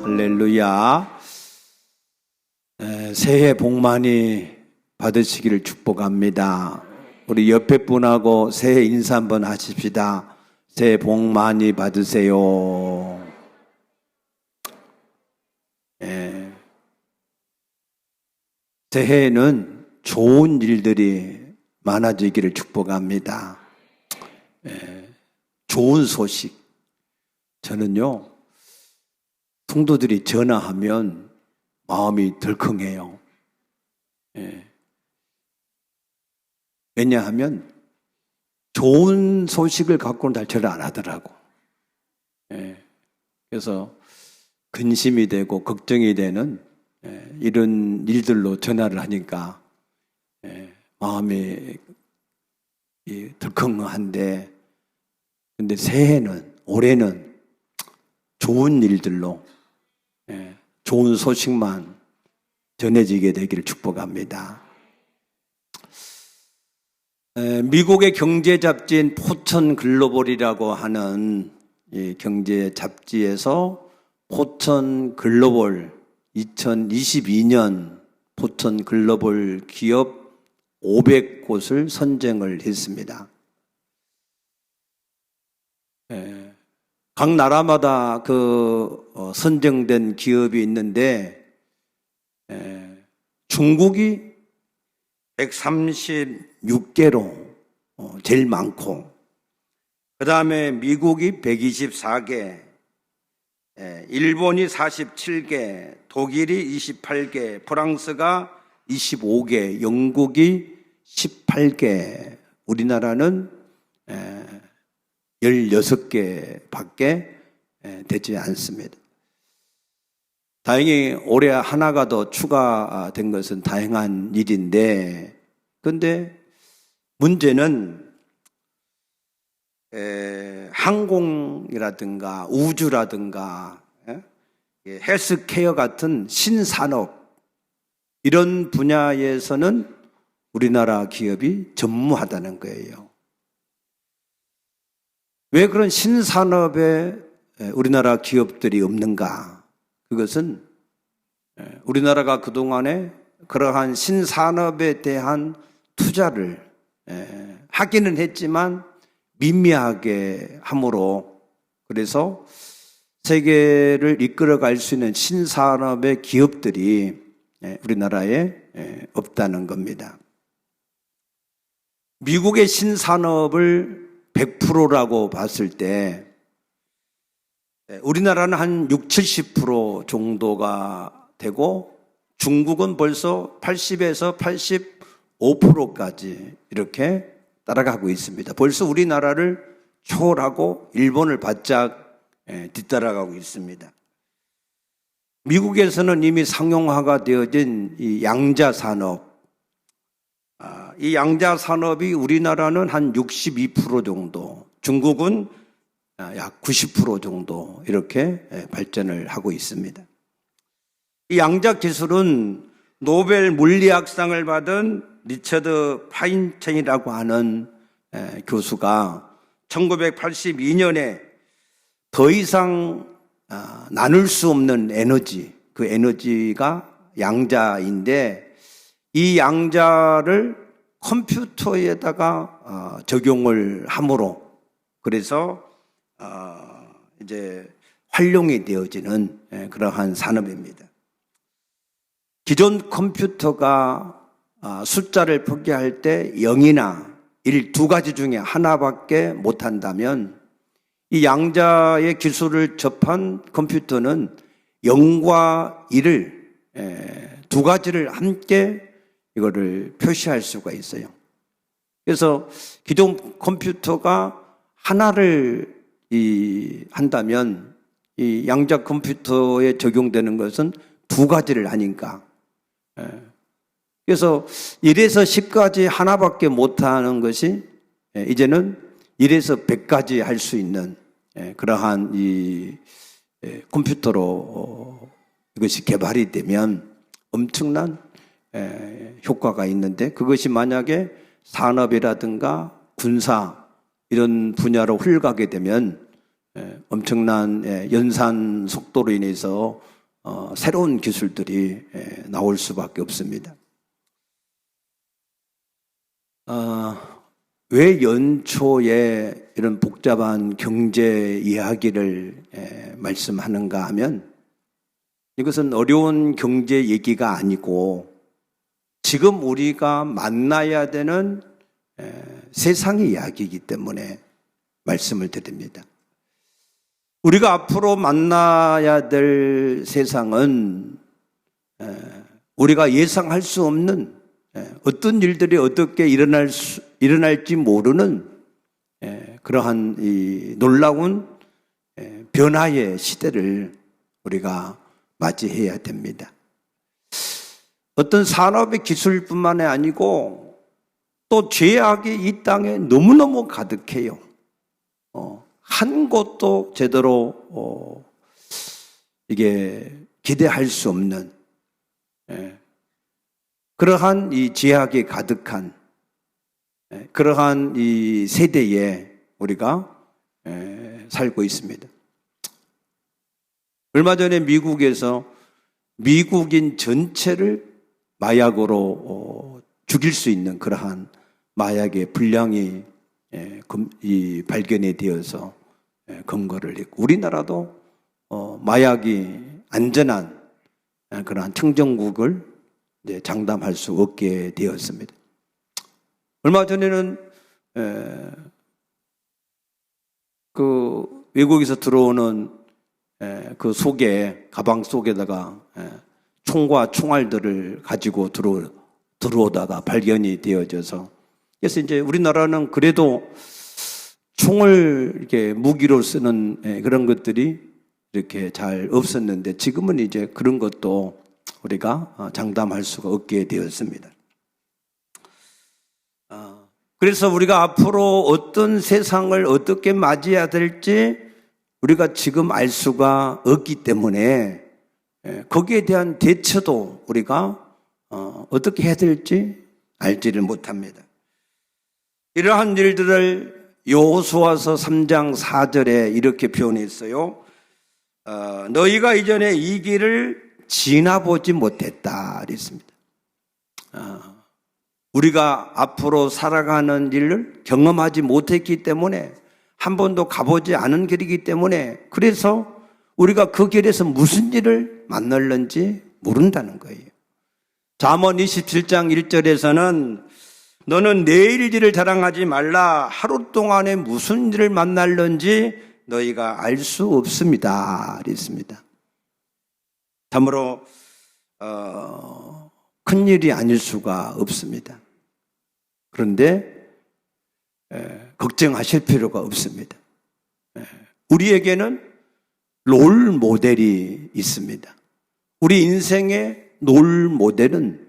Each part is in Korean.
할렐루야. 새해 복 많이 받으시기를 축복합니다. 우리 옆에 분하고 새해 인사 한번 하십시다. 새해 복 많이 받으세요. 새해에는 좋은 일들이 많아지기를 축복합니다. 좋은 소식. 저는요, 성도들이 전화하면 마음이 덜컹해요. 왜냐하면 좋은 소식을 갖고는 잘 전화 안 하더라고. 그래서 근심이 되고 걱정이 되는 이런 일들로 전화를 하니까 마음이 덜컹한데, 근데 새해는, 올해는 좋은 일들로 좋은 소식만 전해지게 되기를 축복합니다. 미국의 경제 잡지인 포천 글로벌이라고 하는 이 경제 잡지에서 포천 글로벌 2022년 포천 글로벌 기업 500곳을 선정을 했습니다. 각 나라마다 선정된 기업이 있는데, 중국이 136개로 제일 많고, 그 다음에 미국이 124개, 일본이 47개, 독일이 28개, 프랑스가 25개, 영국이 18개, 우리나라는 16개 밖에 되지 않습니다. 다행히 올해 하나가 더 추가된 것은 다행한 일인데, 그런데 문제는 항공이라든가 우주라든가 헬스케어 같은 신산업, 이런 분야에서는 우리나라 기업이 전무하다는 거예요. 왜 그런 신산업에 우리나라 기업들이 없는가? 그것은 우리나라가 그동안에 그러한 신산업에 대한 투자를 하기는 했지만 미미하게 함으로, 그래서 세계를 이끌어갈 수 있는 신산업의 기업들이 우리나라에 없다는 겁니다. 미국의 신산업을 100%라고 봤을 때 우리나라는 한 60, 70% 정도가 되고, 중국은 벌써 80에서 85%까지 이렇게 따라가고 있습니다. 벌써 우리나라를 초월하고 일본을 바짝 뒤따라가고 있습니다. 미국에서는 이미 상용화가 되어진 이 양자산업, 이 양자산업이 우리나라는 한 62% 정도, 중국은 약 90% 정도 이렇게 발전을 하고 있습니다. 이 양자기술은 노벨 물리학상을 받은 리처드 파인첸이라고 하는 교수가 1982년에 더 이상 나눌 수 없는 에너지, 그 에너지가 양자인데, 이 양자를 컴퓨터에다가 적용을 함으로, 그래서 이제 활용이 되어지는 그러한 산업입니다. 기존 컴퓨터가 숫자를 표기할 때 0이나 1, 두 가지 중에 하나밖에 못한다면, 이 양자의 기술을 접한 컴퓨터는 0과 1을 두 가지를 함께 이거를 표시할 수가 있어요. 그래서 기존 컴퓨터가 하나를 한다면 이 양자 컴퓨터에 적용되는 것은 두 가지를 하니까, 그래서 1에서 10까지 하나밖에 못하는 것이 이제는 1에서 100까지 할 수 있는 그러한 이 컴퓨터로 이것이 개발이 되면 엄청난 효과가 있는데, 그것이 만약에 산업이라든가 군사 이런 분야로 흘러가게 되면 엄청난 연산 속도로 인해서 새로운 기술들이 나올 수밖에 없습니다. 왜 연초에 이런 복잡한 경제 이야기를 말씀하는가 하면 이것은 어려운 경제 얘기가 아니고 지금 우리가 만나야 되는 세상의 이야기이기 때문에 말씀을 드립니다. 우리가 앞으로 만나야 될 세상은 우리가 예상할 수 없는 어떤 일들이 어떻게 일어날지 모르는 그러한 이 놀라운 변화의 시대를 우리가 맞이해야 됩니다. 어떤 산업의 기술뿐만이 아니고 또 죄악이 이 땅에 너무너무 가득해요. 한 곳도 제대로 이게 기대할 수 없는 그러한 이 죄악이 가득한 그러한 이 세대에 우리가 살고 있습니다. 얼마 전에 미국에서 미국인 전체를 마약으로 죽일 수 있는 그러한 마약의 분량이 발견이 되어서 검거를 했고 우리나라도 마약이 안전한 그러한 청정국을 장담할 수 없게 되었습니다. 얼마 전에는 그 외국에서 들어오는 그 속에 가방 속에다가 총과 총알들을 가지고 들어오다가 발견이 되어져서 그래서 이제 우리나라는 그래도 총을 이렇게 무기로 쓰는 그런 것들이 이렇게 잘 없었는데 지금은 이제 그런 것도 우리가 장담할 수가 없게 되었습니다. 그래서 우리가 앞으로 어떤 세상을 어떻게 맞이해야 될지 우리가 지금 알 수가 없기 때문에 거기에 대한 대처도 우리가 어떻게 해야 될지 알지를 못합니다. 이러한 일들을 여호수아서 3장 4절에 이렇게 표현했어요. 너희가 이전에 이 길을 지나보지 못했다 그랬습니다. 우리가 앞으로 살아가는 일을 경험하지 못했기 때문에 한 번도 가보지 않은 길이기 때문에 그래서 우리가 그 길에서 무슨 일을 만날는지 모른다는 거예요. 잠언 27장 1절에서는 너는 내일 일을 자랑하지 말라. 하루 동안에 무슨 일을 만날는지 너희가 알 수 없습니다. 그랬습니다. 참으로 큰일이 아닐 수가 없습니다. 그런데 걱정하실 필요가 없습니다. 우리에게는 롤 모델이 있습니다. 우리 인생의 롤 모델은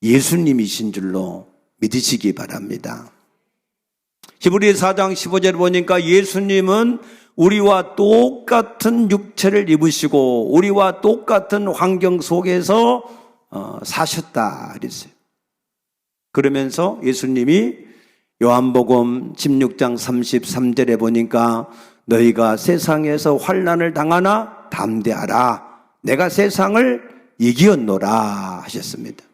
예수님이신 줄로 믿으시기 바랍니다. 히브리서 4장 15절 보니까 예수님은 우리와 똑같은 육체를 입으시고 우리와 똑같은 환경 속에서 사셨다 그랬어요. 그러면서 예수님이 요한복음 16장 33절에 보니까 너희가 세상에서 환난을 당하나 담대하라. 내가 세상을 이기었노라 하셨습니다.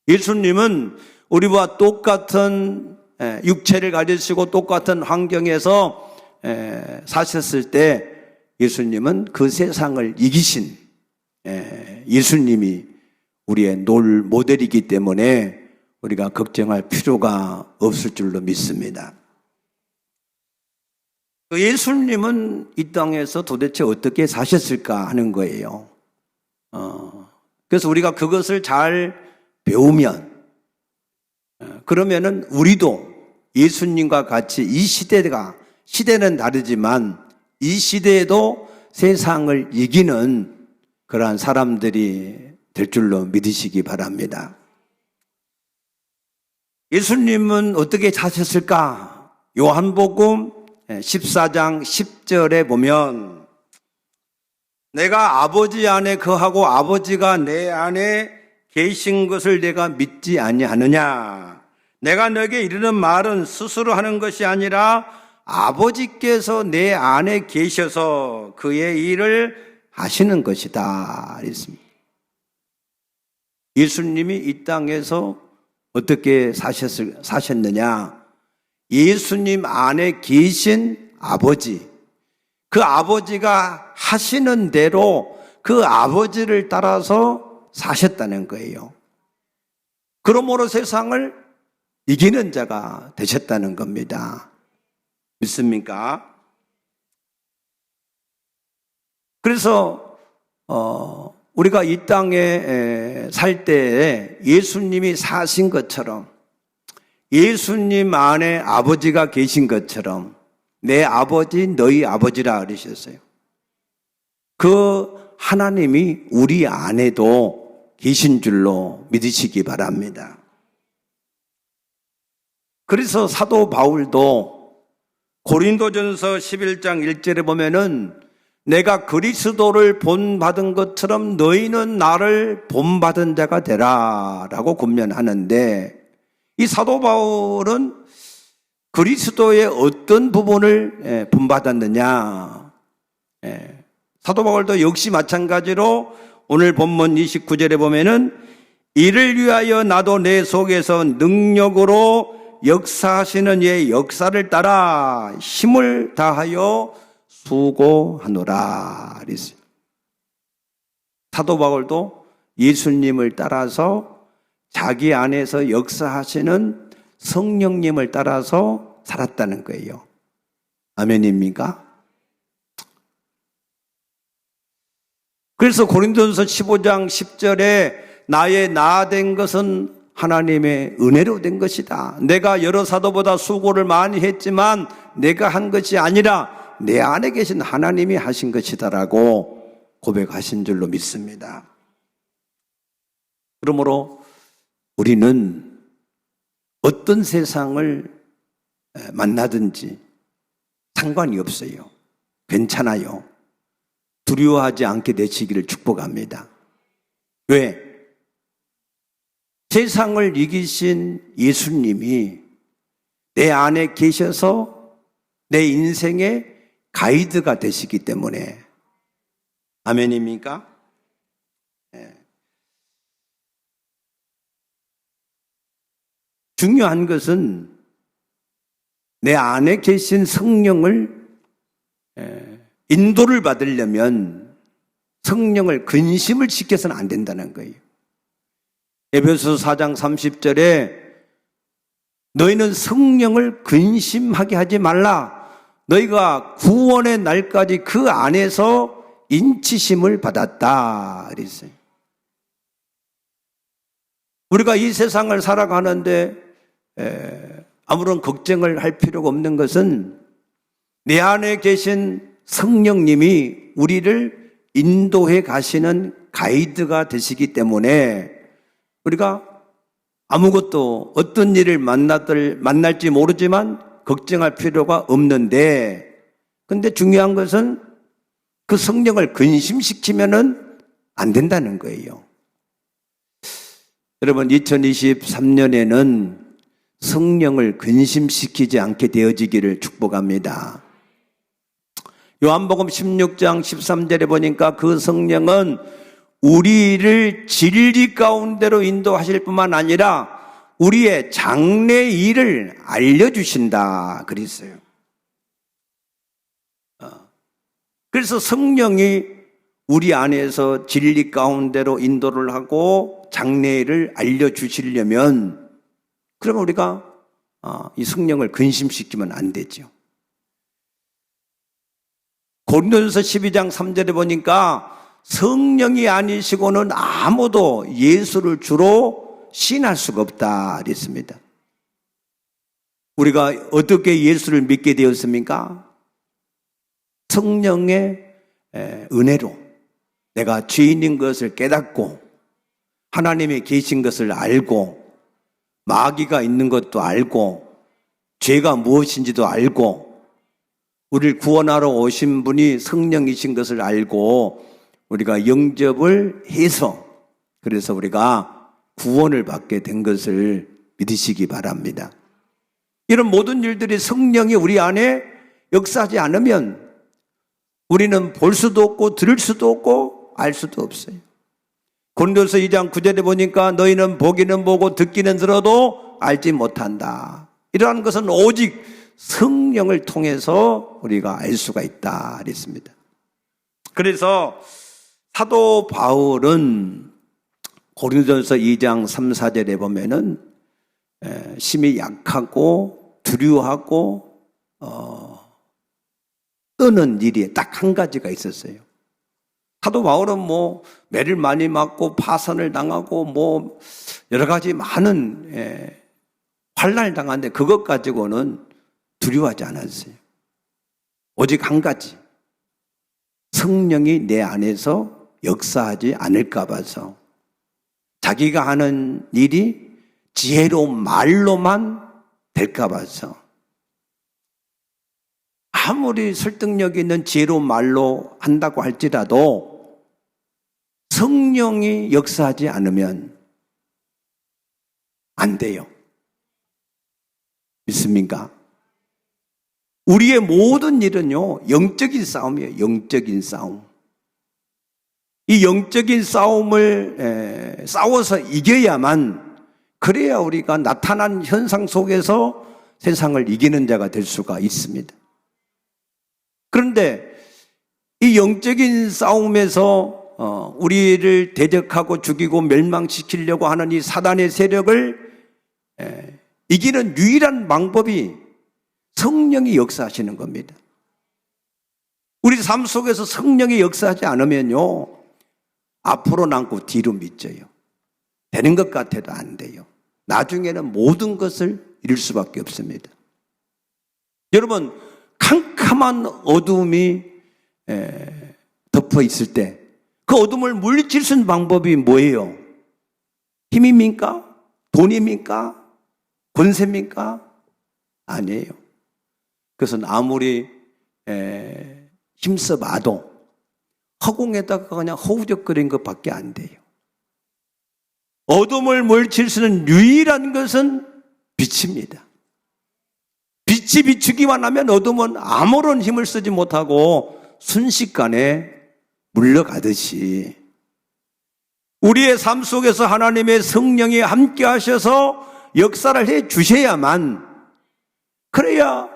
예수님은 우리와 똑같은 육체를 가지시고 똑같은 환경에서 사셨을 때 예수님은 그 세상을 이기신 예수님이 우리의 롤 모델이기 때문에 우리가 걱정할 필요가 없을 줄로 믿습니다. 예수님은 이 땅에서 도대체 어떻게 사셨을까 하는 거예요. 그래서 우리가 그것을 잘 배우면 그러면은 우리도 예수님과 같이 이 시대는 다르지만 이 시대에도 세상을 이기는 그러한 사람들이 될 줄로 믿으시기 바랍니다. 예수님은 어떻게 사셨을까? 요한복음 14장 10절에 보면 내가 아버지 안에 거하고 아버지가 내 안에 계신 것을 내가 믿지 아니하느냐? 내가 너에게 이르는 말은 스스로 하는 것이 아니라 아버지께서 내 안에 계셔서 그의 일을 하시는 것이다 그랬습니다. 예수님이 이 땅에서 어떻게 사셨느냐? 예수님 안에 계신 아버지, 그 아버지가 하시는 대로 그 아버지를 따라서 사셨다는 거예요. 그러므로 세상을 이기는 자가 되셨다는 겁니다. 믿습니까? 그래서 우리가 이 땅에 살 때 예수님이 사신 것처럼, 예수님 안에 아버지가 계신 것처럼 내 아버지 너희 아버지라 그러셨어요. 그 하나님이 우리 안에도 계신 줄로 믿으시기 바랍니다. 그래서 사도 바울도 고린도전서 11장 1절에 보면은 내가 그리스도를 본받은 것처럼 너희는 나를 본받은 자가 되라 라고 권면하는데, 이 사도 바울은 그리스도의 어떤 부분을 본받았느냐? 사도 바울도 역시 마찬가지로 오늘 본문 29절에 보면은 이를 위하여 나도 내 속에서 능력으로 역사하시는 이의 역사를 따라 힘을 다하여 수고하노라 그랬어요. 사도 바울도 예수님을 따라서 자기 안에서 역사하시는 성령님을 따라서 살았다는 거예요. 아멘입니까? 그래서 고린도전서 15장 10절에 나의 나 된 것은 하나님의 은혜로 된 것이다. 내가 여러 사도보다 수고를 많이 했지만 내가 한 것이 아니라 내 안에 계신 하나님이 하신 것이다라고 고백하신 줄로 믿습니다. 그러므로 우리는 어떤 세상을 만나든지 상관이 없어요. 괜찮아요. 두려워하지 않게 되시기를 축복합니다. 왜? 세상을 이기신 예수님이 내 안에 계셔서 내 인생의 가이드가 되시기 때문에. 아멘입니까? 중요한 것은 내 안에 계신 성령을 인도를 받으려면 성령을 근심을 시켜서는 안 된다는 거예요. 에베소서 4장 30절에 너희는 성령을 근심하게 하지 말라. 너희가 구원의 날까지 그 안에서 인치심을 받았다 그랬어요. 우리가 이 세상을 살아가는데 아무런 걱정을 할 필요가 없는 것은 내 안에 계신 성령님이 우리를 인도해 가시는 가이드가 되시기 때문에 우리가 아무것도 어떤 일을 만날지 모르지만 걱정할 필요가 없는데, 근데 중요한 것은 그 성령을 근심시키면은 안 된다는 거예요. 여러분, 2023년에는 성령을 근심시키지 않게 되어지기를 축복합니다. 요한복음 16장 13절에 보니까 그 성령은 우리를 진리 가운데로 인도하실 뿐만 아니라 우리의 장래 일을 알려주신다 그랬어요. 그래서 성령이 우리 안에서 진리 가운데로 인도를 하고 장래 일을 알려주시려면 그러면 우리가 이 성령을 근심시키면 안 되죠. 고린도전서 12장 3절에 보니까 성령이 아니시고는 아무도 예수를 주로 시인할 수가 없다 그랬습니다. 우리가 어떻게 예수를 믿게 되었습니까? 성령의 은혜로 내가 죄인인 것을 깨닫고 하나님이 계신 것을 알고 마귀가 있는 것도 알고 죄가 무엇인지도 알고 우리를 구원하러 오신 분이 성령이신 것을 알고 우리가 영접을 해서 그래서 우리가 구원을 받게 된 것을 믿으시기 바랍니다. 이런 모든 일들이 성령이 우리 안에 역사하지 않으면 우리는 볼 수도 없고 들을 수도 없고 알 수도 없어요. 고린도서 2장 9절에 보니까 너희는 보기는 보고 듣기는 들어도 알지 못한다. 이러한 것은 오직 성령을 통해서 우리가 알 수가 있다 그랬습니다. 그래서 사도 바울은 고린도전서 2장 3, 4절에 보면은 심히 약하고 두려워하고 떠는 일이 딱 한 가지가 있었어요. 사도 바울은 매를 많이 맞고 파선을 당하고 여러 가지 많은 환난을 당하는데 그것 가지고는 두려워하지 않았어요. 오직 한 가지, 성령이 내 안에서 역사하지 않을까 봐서 자기가 하는 일이 지혜로운 말로만 될까 봐서 아무리 설득력 있는 지혜로운 말로 한다고 할지라도 성령이 역사하지 않으면 안 돼요. 믿습니까? 우리의 모든 일은요, 영적인 싸움이에요. 영적인 싸움. 이 영적인 싸움을 싸워서 이겨야만, 그래야 우리가 나타난 현상 속에서 세상을 이기는 자가 될 수가 있습니다. 그런데 이 영적인 싸움에서 우리를 대적하고 죽이고 멸망시키려고 하는 이 사단의 세력을 이기는 유일한 방법이 성령이 역사하시는 겁니다. 우리 삶 속에서 성령이 역사하지 않으면요, 앞으로 남고 뒤로 미쳐요. 되는 것 같아도 안 돼요. 나중에는 모든 것을 잃을 수밖에 없습니다. 여러분, 캄캄한 어둠이 덮어 있을 때 그 어둠을 물리칠 수 있는 방법이 뭐예요? 힘입니까? 돈입니까? 권세입니까? 아니에요. 그것은 아무리 힘써봐도 허공에다가 그냥 허우적거린 것밖에 안 돼요. 어둠을 물리칠 수 있는 유일한 것은 빛입니다. 빛이 비추기만 하면 어둠은 아무런 힘을 쓰지 못하고 순식간에 물러가듯이 우리의 삶 속에서 하나님의 성령이 함께 하셔서 역사를 해 주셔야만, 그래야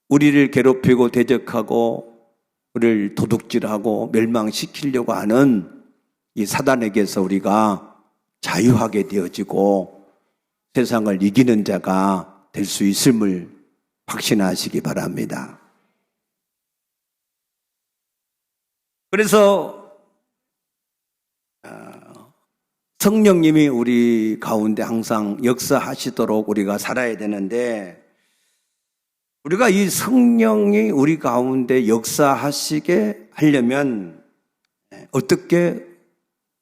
우리를 괴롭히고 대적하고 우리를 도둑질하고 멸망시키려고 하는 이 사단에게서 우리가 자유하게 되어지고 세상을 이기는 자가 될 수 있음을 확신하시기 바랍니다. 그래서 성령님이 우리 가운데 항상 역사하시도록 우리가 살아야 되는데, 우리가 이 성령이 우리 가운데 역사하시게 하려면 어떻게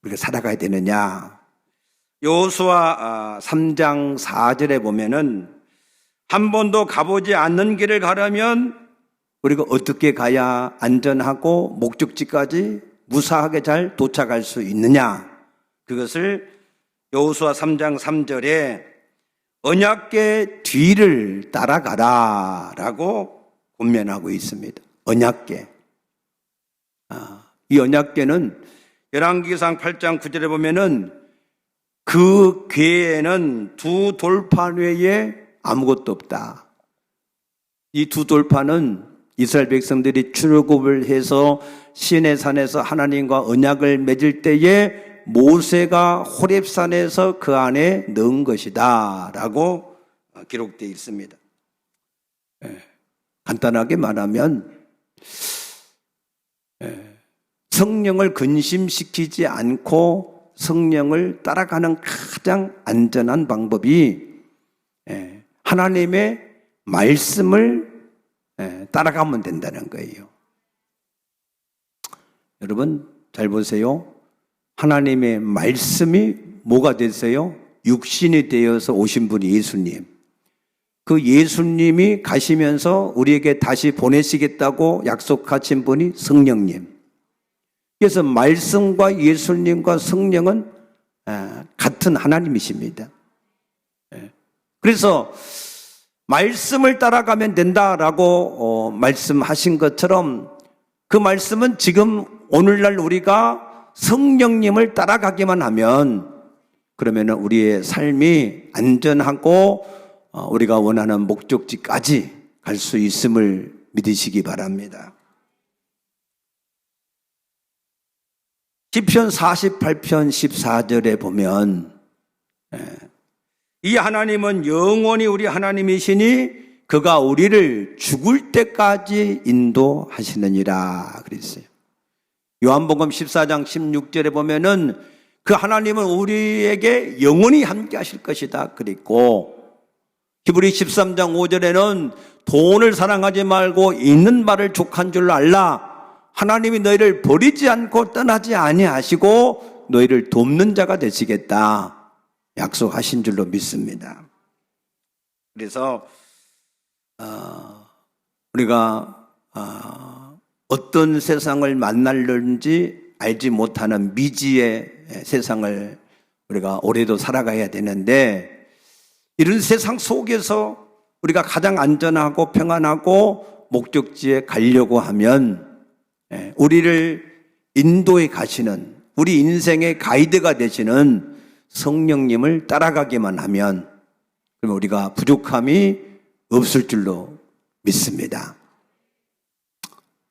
우리가 살아가야 되느냐? 여호수아 3장 4절에 보면은 한 번도 가보지 않는 길을 가려면 우리가 어떻게 가야 안전하고 목적지까지 무사하게 잘 도착할 수 있느냐? 그것을 여호수아 3장 3절에 언약궤 뒤를 따라가라 라고 권면하고 있습니다. 언약궤. 이 언약궤는 열왕기상 8장 9절에 보면은 그 궤에는 두 돌판 외에 아무것도 없다. 이 두 돌판은 이스라엘 백성들이 출애굽을 해서 시내 산에서 하나님과 언약을 맺을 때에 모세가 호렙산에서 그 안에 넣은 것이다 라고 기록되어 있습니다. 간단하게 말하면 성령을 근심시키지 않고 성령을 따라가는 가장 안전한 방법이 하나님의 말씀을 따라가면 된다는 거예요. 여러분 잘 보세요. 하나님의 말씀이 뭐가 됐어요? 육신이 되어서 오신 분이 예수님. 그 예수님이 가시면서 우리에게 다시 보내시겠다고 약속하신 분이 성령님. 그래서 말씀과 예수님과 성령은 같은 하나님이십니다. 그래서 말씀을 따라가면 된다라고 말씀하신 것처럼 그 말씀은 지금 오늘날 우리가 성령님을 따라가기만 하면 그러면 우리의 삶이 안전하고 우리가 원하는 목적지까지 갈 수 있음을 믿으시기 바랍니다. 시편 48편 14절에 보면 이 하나님은 영원히 우리 하나님이시니 그가 우리를 죽을 때까지 인도하시느니라 그랬어요. 요한복음 14장 16절에 보면은 그 하나님은 우리에게 영원히 함께 하실 것이다 그랬고, 히브리 13장 5절에는 돈을 사랑하지 말고 있는 말을 족한 줄 알라. 하나님이 너희를 버리지 않고 떠나지 아니하시고 너희를 돕는 자가 되시겠다 약속하신 줄로 믿습니다. 그래서 우리가 어떤 세상을 만날는지 알지 못하는 미지의 세상을 우리가 올해도 살아가야 되는데, 이런 세상 속에서 우리가 가장 안전하고 평안하고 목적지에 가려고 하면 우리를 인도해 가시는, 우리 인생의 가이드가 되시는 성령님을 따라가기만 하면 그럼 우리가 부족함이 없을 줄로 믿습니다.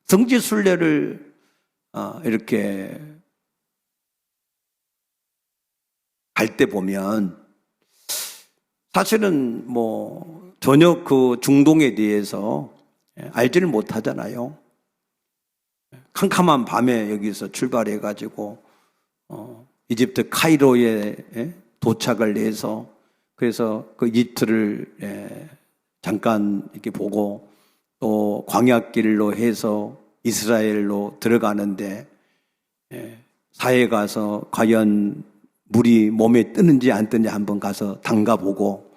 성지순례를 이렇게 갈 때 보면 사실은 전혀 그 중동에 대해서 알지를 못하잖아요. 캄캄한 밤에 여기서 출발해 가지고 이집트 카이로에 도착을 해서 그래서 그 이집트를 잠깐 이렇게 보고 또 광야길로 해서 이스라엘로 들어가는데 사해 가서 과연 물이 몸에 뜨는지 안 뜨는지 한번 가서 담가보고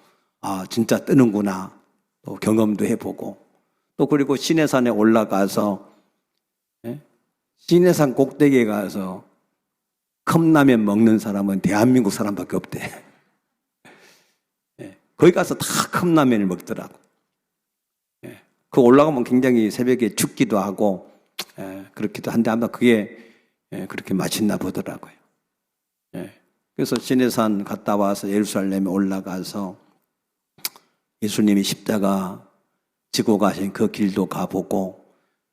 진짜 뜨는구나 또 경험도 해보고, 또 그리고 시내산에 올라가서 시내산 꼭대기에 가서 컵라면 먹는 사람은 대한민국 사람밖에 없대. 거기 가서 다 컵라면을 먹더라고. 그 올라가면 굉장히 새벽에 춥기도 하고 그렇기도 한데 아마 그게 그렇게 맛있나 보더라고요. 그래서 시내산 갔다 와서 예루살렘에 올라가서 예수님이 십자가 지고 가신 그 길도 가보고,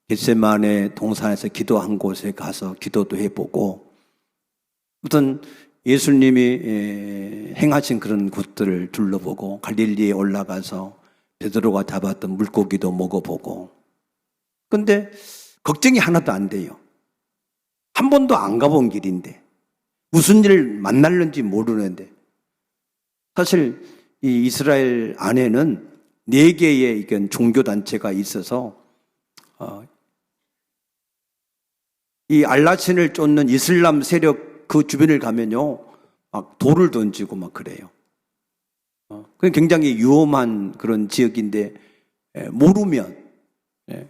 겟세마네 동산에서 기도한 곳에 가서 기도도 해보고, 아무튼 예수님이 행하신 그런 곳들을 둘러보고, 갈릴리에 올라가서 베드로가 잡았던 물고기도 먹어보고. 근데 걱정이 하나도 안 돼요. 한 번도 안 가본 길인데 무슨 일을 만날는지 모르는데, 사실 이 이스라엘 안에는 4개의 종교단체가 있어서 이 알라신을 쫓는 이슬람 세력 그 주변을 가면요 막 돌을 던지고 막 그래요. 그건 굉장히 위험한 그런 지역인데 모르면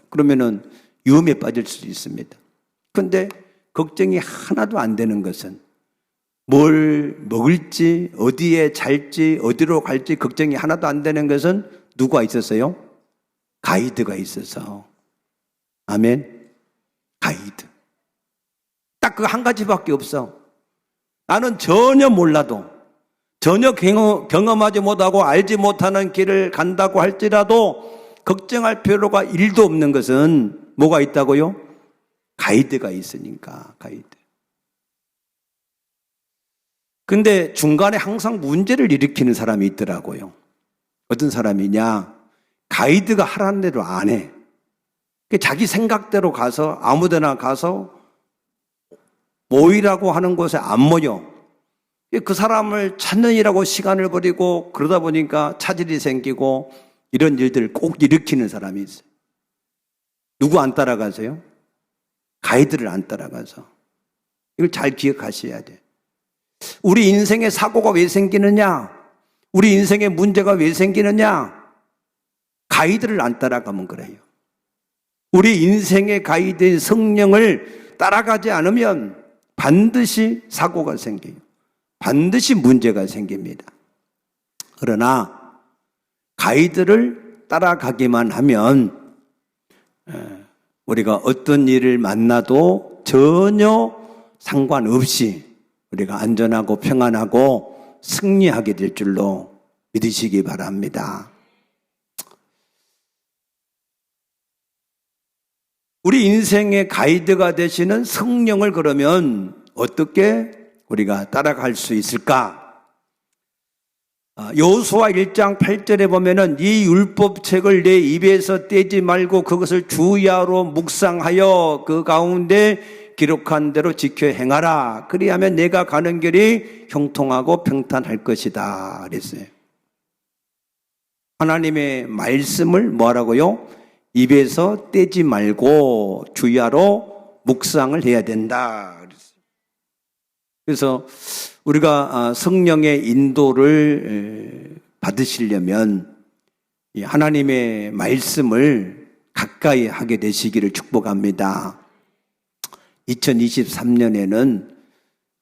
그러면은 위험에 빠질 수도 있습니다. 그런데 걱정이 하나도 안 되는 것은 뭘 먹을지, 어디에 잘지, 어디로 갈지 걱정이 하나도 안 되는 것은 누가 있었어요? 가이드가 있어서. 아멘. 가이드. 딱 그 한 가지밖에 없어. 나는 전혀 몰라도, 전혀 경험하지 못하고 알지 못하는 길을 간다고 할지라도 걱정할 필요가 1도 없는 것은 뭐가 있다고요? 가이드가 있으니까. 가이드. 근데 중간에 항상 문제를 일으키는 사람이 있더라고요. 어떤 사람이냐? 가이드가 하라는 대로 안 해. 자기 생각대로 가서 아무데나 가서 모이라고 하는 곳에 안 모여. 그 사람을 찾느니라고 시간을 버리고 그러다 보니까 차질이 생기고 이런 일들을 꼭 일으키는 사람이 있어요. 누구 안 따라가세요? 가이드를 안 따라가서. 이걸 잘 기억하셔야 돼요. 우리 인생의 사고가 왜 생기느냐? 우리 인생의 문제가 왜 생기느냐? 가이드를 안 따라가면 그래요. 우리 인생의 가이드인 성령을 따라가지 않으면 반드시 사고가 생겨요. 반드시 문제가 생깁니다. 그러나 가이드를 따라가기만 하면 우리가 어떤 일을 만나도 전혀 상관없이 우리가 안전하고 평안하고 승리하게 될 줄로 믿으시기 바랍니다. 우리 인생의 가이드가 되시는 성령을 그러면 어떻게 우리가 따라갈 수 있을까? 여호수아 1장 8절에 보면은 이 율법책을 내 입에서 떼지 말고 그것을 주야로 묵상하여 그 가운데 기록한 대로 지켜 행하라. 그리하면 내가 가는 길이 형통하고 평탄할 것이다. 그랬어요. 하나님의 말씀을 뭐라고요? 입에서 떼지 말고 주야로 묵상을 해야 된다. 그래서 우리가 성령의 인도를 받으시려면 하나님의 말씀을 가까이 하게 되시기를 축복합니다. 2023년에는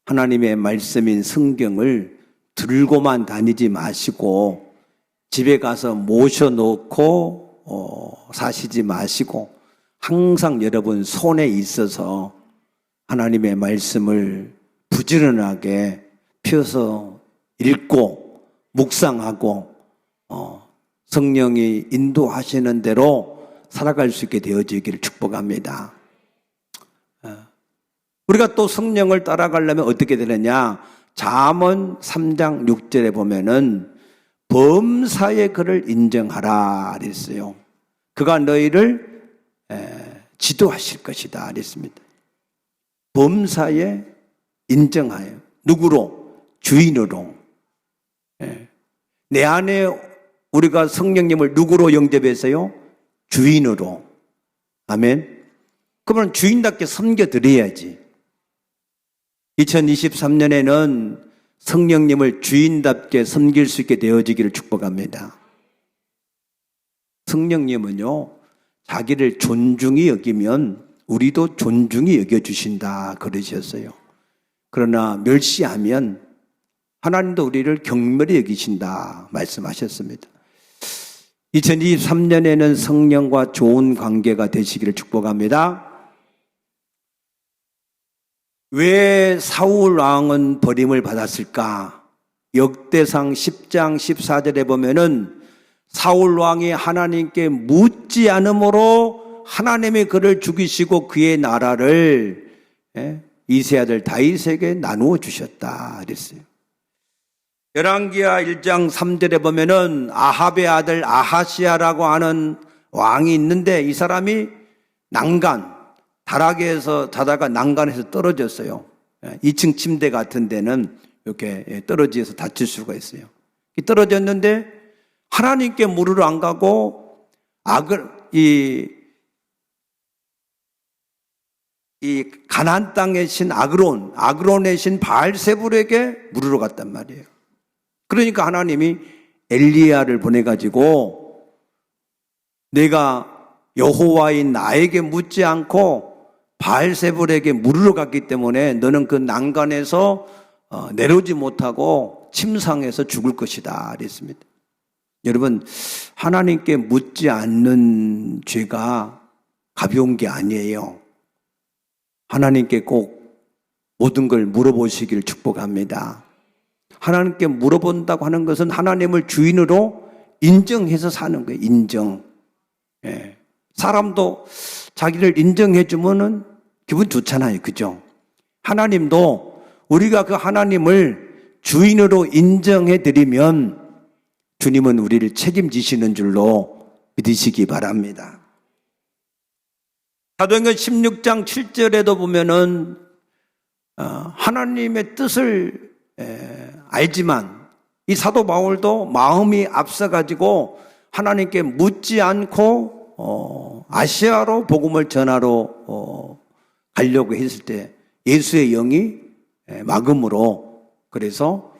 하나님의 말씀인 성경을 들고만 다니지 마시고 집에 가서 모셔놓고 사시지 마시고 항상 여러분 손에 있어서 하나님의 말씀을 부지런하게 펴서 읽고 묵상하고 성령이 인도하시는 대로 살아갈 수 있게 되어지기를 축복합니다. 우리가 또 성령을 따라가려면 어떻게 되느냐? 잠언 3장 6절에 보면은 범사의 그를 인정하라 그랬어요. 그가 너희를 지도하실 것이다 그랬습니다. 범사에 인정하여. 누구로? 주인으로. 내 안에 우리가 성령님을 누구로 영접했어요? 주인으로. 아멘. 그러면 주인답게 섬겨드려야지. 2023년에는 성령님을 주인답게 섬길 수 있게 되어지기를 축복합니다. 성령님은요, 자기를 존중히 여기면 우리도 존중히 여겨주신다 그러셨어요. 그러나 멸시하면 하나님도 우리를 경멸히 여기신다 말씀하셨습니다. 2023년에는 성령과 좋은 관계가 되시기를 축복합니다. 왜 사울 왕은 버림을 받았을까? 역대상 10장 14절에 보면은 사울 왕이 하나님께 묻지 않으므로 하나님이 그를 죽이시고 그의 나라를 이세 아들 다윗에게 나누어 주셨다 그랬어요. 열왕기하 1장 3절에 보면은 아합의 아들 아하시아라고 하는 왕이 있는데 이 사람이 다락에서 자다가 난간에서 떨어졌어요. 2층 침대 같은 데는 이렇게 떨어져서 다칠 수가 있어요. 떨어졌는데 하나님께 물으러 안 가고 이 가나안 땅의 신 아그론의 신 바알세불에게 물으러 갔단 말이에요. 그러니까 하나님이 엘리야를 보내가지고 내가 여호와인 나에게 묻지 않고 바알세불에게 물으러 갔기 때문에 너는 그 난간에서 내려오지 못하고 침상에서 죽을 것이다 그랬습니다. 여러분, 하나님께 묻지 않는 죄가 가벼운 게 아니에요. 하나님께 꼭 모든 걸 물어보시기를 축복합니다. 하나님께 물어본다고 하는 것은 하나님을 주인으로 인정해서 사는 거예요. 인정. 사람도 자기를 인정해 주면은 기분 좋잖아요. 그죠? 하나님도 우리가 그 하나님을 주인으로 인정해 드리면 주님은 우리를 책임지시는 줄로 믿으시기 바랍니다. 사도행전 16장 7절에도 보면은 하나님의 뜻을 알지만 이 사도 바울도 마음이 앞서가지고 하나님께 묻지 않고 아시아로 복음을 전하러 가려고 했을 때 예수의 영이 막음으로 그래서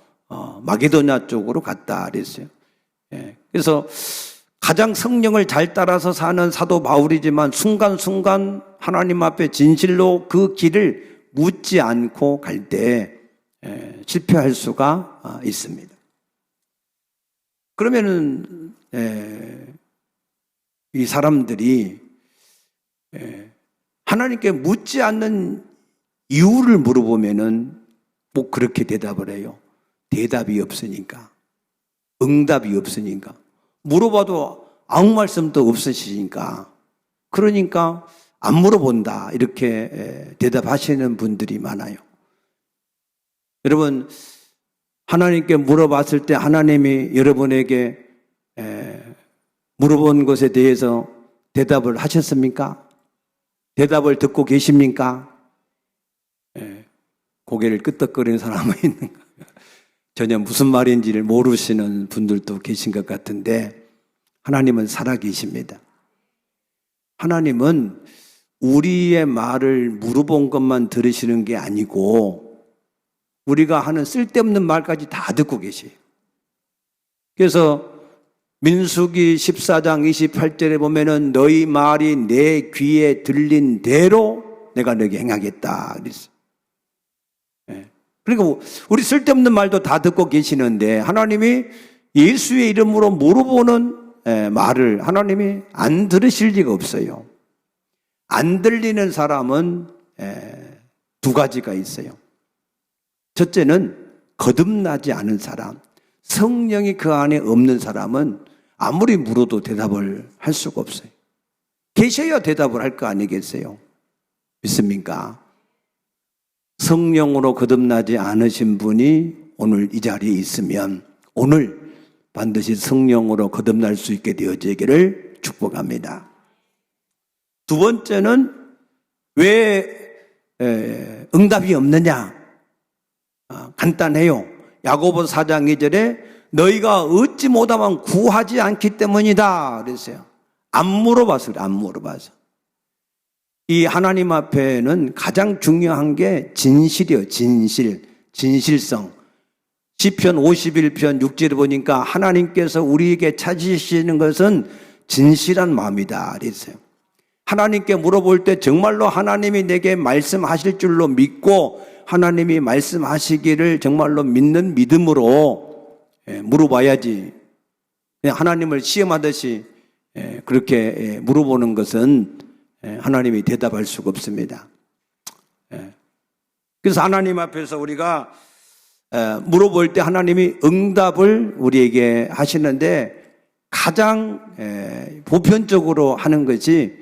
마게도냐 쪽으로 갔다 그랬어요. 그래서 가장 성령을 잘 따라서 사는 사도 바울이지만 순간순간 하나님 앞에 진실로 그 길을 묻지 않고 갈 때 실패할 수가 있습니다. 그러면은 이 사람들이 하나님께 묻지 않는 이유를 물어보면은 꼭 그렇게 대답을 해요. 대답이 없으니까. 응답이 없으니까. 물어봐도 아무 말씀도 없으시니까. 그러니까 안 물어본다. 이렇게 대답하시는 분들이 많아요. 여러분, 하나님께 물어봤을 때 하나님이 여러분에게 물어본 것에 대해서 대답을 하셨습니까? 대답을 듣고 계십니까? 고개를 끄덕거리는 사람은 있는가? 전혀 무슨 말인지를 모르시는 분들도 계신 것 같은데 하나님은 살아계십니다. 하나님은 우리의 말을 물어본 것만 들으시는 게 아니고 우리가 하는 쓸데없는 말까지 다 듣고 계세요. 그래서 민수기 14장 28절에 보면은 너희 말이 내 귀에 들린 대로 내가 너에게 행하겠다 그랬어요. 그러니까 우리 쓸데없는 말도 다 듣고 계시는데 하나님이 예수의 이름으로 물어보는 말을 하나님이 안 들으실 리가 없어요. 안 들리는 사람은 두 가지가 있어요. 첫째는 거듭나지 않은 사람, 성령이 그 안에 없는 사람은 아무리 물어도 대답을 할 수가 없어요. 계셔야 대답을 할 거 아니겠어요? 믿습니까? 성령으로 거듭나지 않으신 분이 오늘 이 자리에 있으면 오늘 반드시 성령으로 거듭날 수 있게 되어지기를 축복합니다. 두 번째는 왜 응답이 없느냐? 간단해요. 야고보 4장 2절에 너희가 얻지 못하면 구하지 않기 때문이다 그랬어요. 안 물어봤어요. 안 물어봐서. 이 하나님 앞에는 가장 중요한 게 진실이에요. 진실성. 시편 51편 6절에 보니까 하나님께서 우리에게 찾으시는 것은 진실한 마음이다 그랬어요. 하나님께 물어볼 때 정말로 하나님이 내게 말씀하실 줄로 믿고 하나님이 말씀하시기를 정말로 믿는 믿음으로 물어봐야지. 하나님을 시험하듯이 그렇게 물어보는 것은 하나님이 대답할 수가 없습니다. 그래서 하나님 앞에서 우리가 물어볼 때 하나님이 응답을 우리에게 하시는데 가장 보편적으로 하는 것이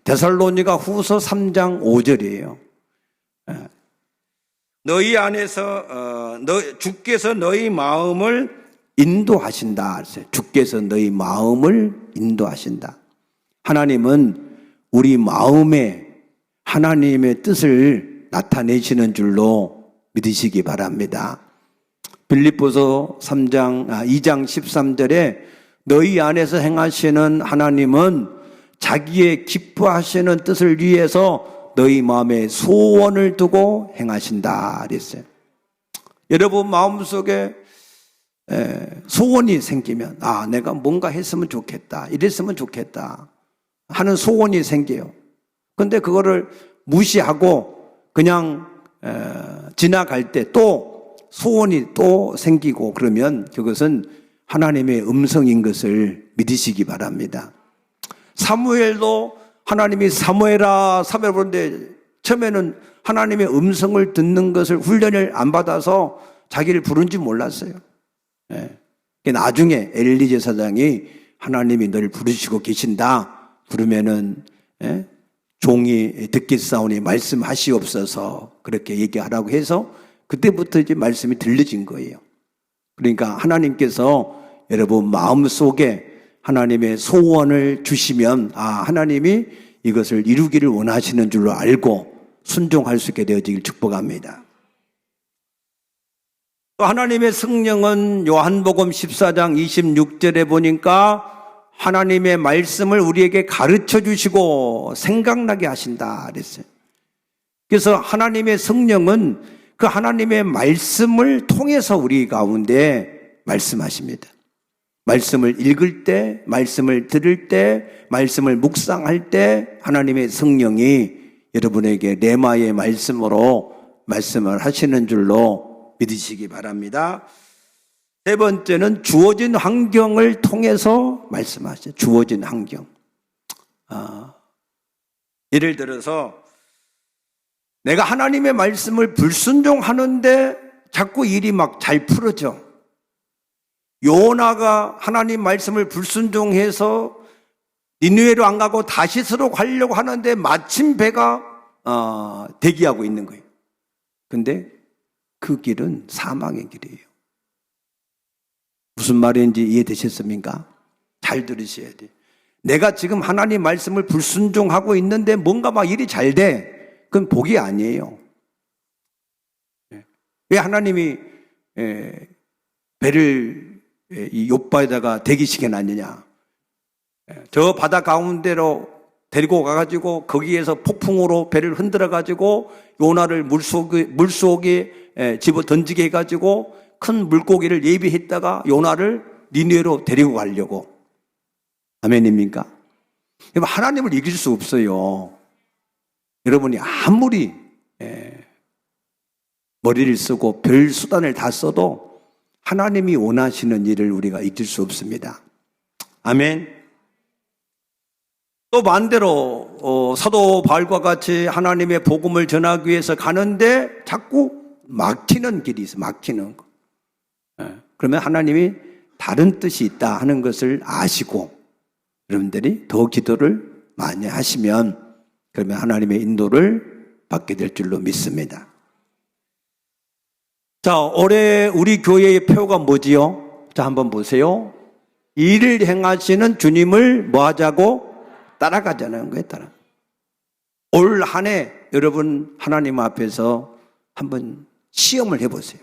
데살로니가 후서 3장 5절이에요. 너희 안에서 주께서 너희 마음을 인도하신다. 주께서 너희 마음을 인도하신다. 하나님은 우리 마음에 하나님의 뜻을 나타내시는 줄로 믿으시기 바랍니다. 빌립보서 2장 13절에 너희 안에서 행하시는 하나님은 자기의 기뻐하시는 뜻을 위해서 너희 마음에 소원을 두고 행하신다 그랬어요. 여러분 마음속에 소원이 생기면 내가 뭔가 했으면 좋겠다, 이랬으면 좋겠다 하는 소원이 생겨요. 그런데 그거를 무시하고 그냥 지나갈 때 또 소원이 또 생기고 그러면 그것은 하나님의 음성인 것을 믿으시기 바랍니다. 사무엘도 하나님이 사무엘아 부르는데 처음에는 하나님의 음성을 듣는 것을 훈련을 안 받아서 자기를 부른지 몰랐어요. 나중에 엘리 제사장이 하나님이 너를 부르시고 계신다 그러면은 종이 듣겠사오니 말씀하시옵소서 그렇게 얘기하라고 해서 그때부터 이제 말씀이 들려진 거예요. 그러니까 하나님께서 여러분 마음속에 하나님의 소원을 주시면 하나님이 이것을 이루기를 원하시는 줄로 알고 순종할 수 있게 되어지길 축복합니다. 또 하나님의 성령은 요한복음 14장 26절에 보니까 하나님의 말씀을 우리에게 가르쳐 주시고 생각나게 하신다 그랬어요. 그래서 하나님의 성령은 그 하나님의 말씀을 통해서 우리 가운데 말씀하십니다. 말씀을 읽을 때, 말씀을 들을 때, 말씀을 묵상할 때 하나님의 성령이 여러분에게 레마의 말씀으로 말씀을 하시는 줄로 믿으시기 바랍니다. 세 번째는 주어진 환경을 통해서 말씀하세요. 주어진 환경. 예를 들어서 내가 하나님의 말씀을 불순종하는데 자꾸 일이 막 잘 풀어져. 요나가 하나님 말씀을 불순종해서 니느웨로 안 가고 다시스로 가려고 하는데 마침 배가 대기하고 있는 거예요. 근데 그 길은 사망의 길이에요. 무슨 말인지 이해되셨습니까? 잘 들으셔야 돼요. 내가 지금 하나님 말씀을 불순종하고 있는데 뭔가 막 일이 잘 돼. 그건 복이 아니에요. 왜 하나님이 배를 이 욥바에다가 대기시켜 놨느냐? 저 바다 가운데로 데리고 가가지고 거기에서 폭풍으로 배를 흔들어 가지고 요나를 물속에 집어 던지게 해가지고 큰 물고기를 예비했다가 요나를 니느웨로 데리고 가려고. 아멘입니까? 하나님을 이길 수 없어요. 여러분이 아무리 머리를 쓰고 별 수단을 다 써도 하나님이 원하시는 일을 우리가 이길 수 없습니다. 아멘. 또 반대로 사도 바울과 같이 하나님의 복음을 전하기 위해서 가는데 자꾸 막히는 길이 있어요. 막히는 거. 그러면 하나님이 다른 뜻이 있다 하는 것을 아시고 여러분들이 더 기도를 많이 하시면 그러면 하나님의 인도를 받게 될 줄로 믿습니다. 자, 올해 우리 교회의 표가 뭐지요? 자, 한번 보세요. 일을 행하시는 주님을 뭐 하자고? 따라가자는 거예요. 올 한 해 여러분 하나님 앞에서 한번 시험을 해보세요.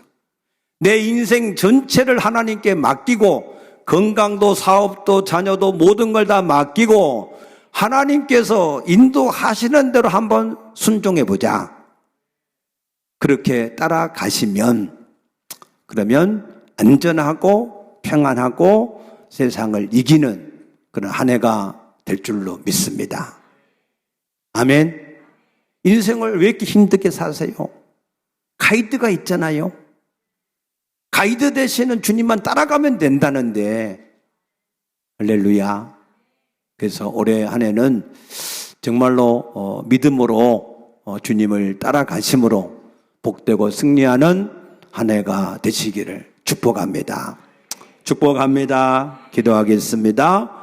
내 인생 전체를 하나님께 맡기고 건강도 사업도 자녀도 모든 걸 다 맡기고 하나님께서 인도하시는 대로 한번 순종해 보자. 그렇게 따라가시면 그러면 안전하고 평안하고 세상을 이기는 그런 한 해가 될 줄로 믿습니다. 아멘. 인생을 왜 이렇게 힘들게 사세요? 가이드가 있잖아요. 가이드 되시는 주님만 따라가면 된다는데 할렐루야. 그래서 올해 한 해는 정말로 믿음으로 주님을 따라가심으로 복되고 승리하는 한 해가 되시기를 축복합니다. 축복합니다. 기도하겠습니다.